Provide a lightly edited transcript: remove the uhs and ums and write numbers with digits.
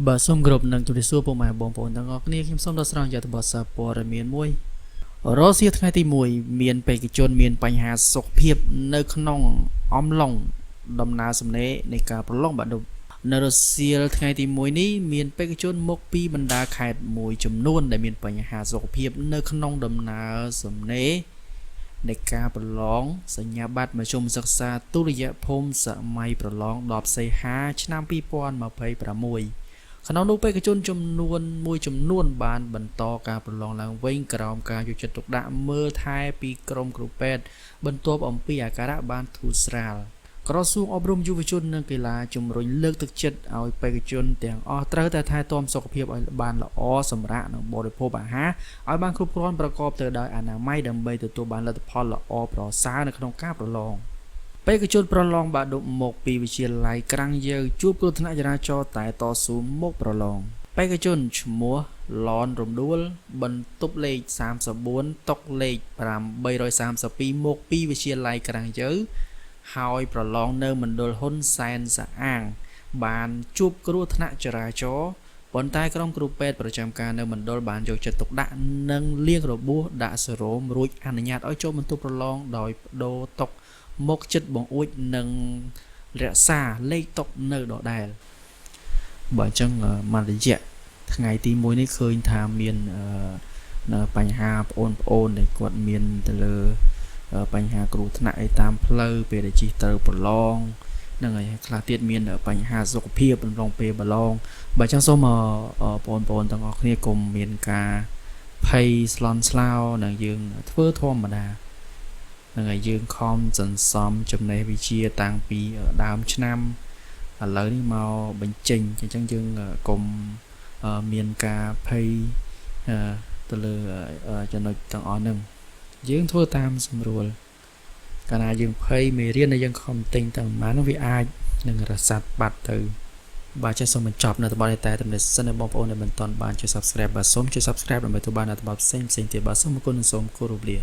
បាទសូមគោរពនឹងជម្រាបសួរពុកម៉ែបងប្អូនទាំងអស់គ្នាខ្ញុំសូមដោះស្រាយយកទៅបទសារព័ត៌មានមួយរសៀលថ្ងៃទី1មានបេក្ខជនមានបញ្ហាសុខភាពនៅក្នុងអំឡុងដំណើរសម្លេនៃការប្រឡងបាក់ឌុបនៅរសៀលថ្ងៃទី1នេះមានបេក្ខជនមកពីបណ្ដាខេត្តមួយចំនួនដែលមានបញ្ហាសុខភាពនៅក្នុងដំណើរសម្លេនៃការប្រឡងសញ្ញាបត្រមធ្យមសិក្សាទុតិយភូមិសម័យប្រឡង10សីហាឆ្នាំ2026ក្នុងនោះបេក្ខជនចំនួនមួយចំនួនបានបន្តការប្រឡងឡើងវិញក្រោមការយកចិត្តទុកដាក់មើលថែពីក្រុមគ្រូពេទ្យបន្ទាប់អំពីអាការៈបានធូរស្រាលក្រសួងអប់រំយុវជននិងកីឡាជំរុញលើកទឹកចិត្តឲ្យបេក្ខជនទាំងអស់ត្រូវតែថែទាំសុខភាពឲ្យបានល្អសម្រាប់និងបរិភោគអាហារឲ្យបានគ្រប់គ្រាន់ប្រកបទៅដោយអនាម័យដើម្បីទទួលបានលទ្ធផលល្អប្រសើរនៅក្នុងការប្រឡងបេក្ខជនប្រឡងបាក់ឌុបមកពីវិទ្យាល័យក្រាំងយើជួបគ្រោះថ្នាក់ចរាចរណ៍តែតស៊ូមកប្រឡងបេក្ខជនឈ្មោះឡនរំដួលបន្ទប់លេខ34តុកលេខ832មកពីវិទ្យាល័យក្រាំងយើហើយប្រឡងនៅមណ្ឌលហ៊ុនសែនសាអាងបានជួបគ្រោះថ្នាក់ចរាចរណ៍ប៉ុន្តែក្រុមគ្រូពេទ្យប្រចាំការនៅមណ្ឌលបានយកចិត្តទុកដាក់និងលាងរបួសដាក់សេរ៉ូមរួចអនុញ្ញាតឲ្យចូលបន្ទប់ប្រឡងដោយបដូរតុមកចិត្តបង្អួចនិងរក្សាលេខតុនៅដដែលបើអញ្ចឹងមករយៈថ្ងៃទី1នេះឃើញថាមានបញ្ហាបងប្អូនដែលគាត់មានទៅលើបញ្ហាគ្រោះថ្នាក់ឯតាមផ្លូវពេលដែលជិះត្រូវប្រឡងនឹងហើយខ្លះទៀតមានបញ្ហាសុខភាពក្នុងពេលប្រឡងបើអញ្ចឹងសូមបងប្អូនទាំងអស់គ្នាកុំមានការភ័យស្លន់ស្លោនឹងយើងធ្វើធម្មតានឹងហើយយើងខំសន្សំចំណេះវិជ្ជាតាំងពីដើមឆ្នាំឥឡូវនេះមកបញ្ចេញអញ្ចឹងយើងកុំមានការភ័យទៅលើចំណុចទាំងអស់ហ្នឹងយើងធ្វើតាមស្រួលកាលណាយើងភ័យមេរៀនដែលយើងខំទិញតែប៉ុន្មាននោះវាអាចនឹងរសាត់បាត់ទៅបាទចេះសូមបញ្ចប់នៅតំបន់នេះតែតែសិនបងប្អូនដែលមិនទាន់បានជួយ Subscribe បាទសូមជួយ Subscribe ដើម្បីទទួលបានអត្ថបទផ្សេងៗទៀតបាទសូមអរគុណនិងសូមគោរពលា